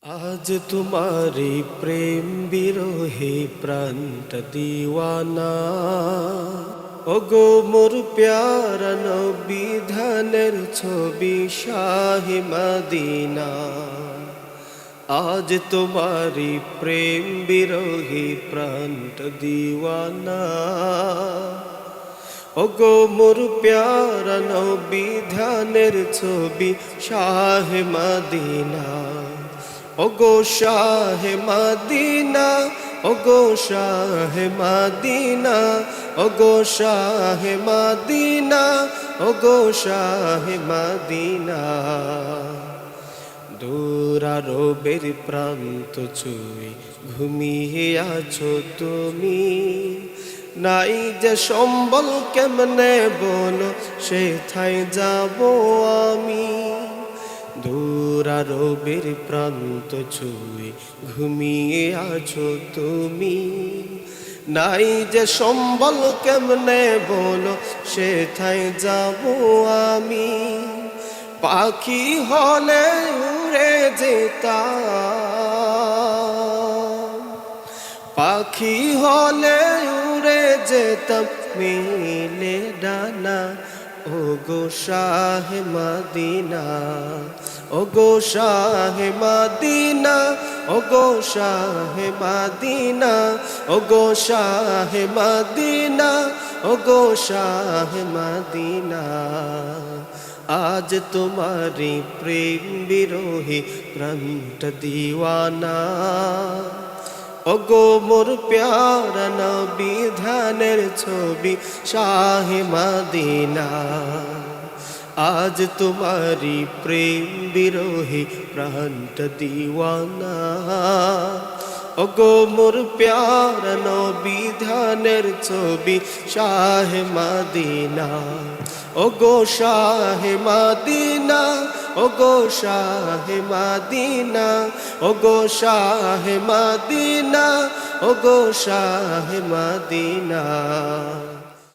আজ তোমারি প্রেম বিরহে প্রাণটা দিওয়ানা, ওগো মোর প্যারা নবী ধানের ছবি শাহে মদিনা। আজ তোমারি প্রেম বিরহে প্রাণটা দিওয়ানা, ওগো মোর প্যারা নবী ধানের ছবি শাহে মদিনা। ওগো শাহে মদিনা, ওগো শাহে মদিনা, ওগো শাহে মদিনা, ওগো শাহে মদিনা। দূরারবের প্রান্ত ছুঁয়ে ঘুমিয়ে আছো তুমি, নাই যে সম্বল কেমনে বলো সেথায় যাব আমি। দূরারবের প্রান্ত ছুঁয়ে ঘুমিয়ে আছো তুমি, নাই যে সম্বল কেমনে বলো সেথায় যাব আমি। পাখি হলে উড়ে যেতাম, পাখি হলে উড়ে যেতাম মেলে ডানা। ওগো শাহে মদিনা, ওগো শাহে মদিনা, ওগো শাহে মদিনা, ওগো শাহে মদিনা, ওগো শাহে মদিনা। আজ তোমারি প্রেম বিরহে প্রাণটা দিওয়ানা, ওগো মোর প্যারা নবী ধানের ছবি শাহে মদিনা। আজ তোমারি প্রেম বিরহে প্রাণটা দিওয়ানা, ওগো মোর প্যারা নবী ধানের ছবি শাহে মদিনা। ওগো শাহে মদিনা, ওগো শাহে মদিনা, ওগো শাহে মদিনা, ওগো শাহে মদিনা।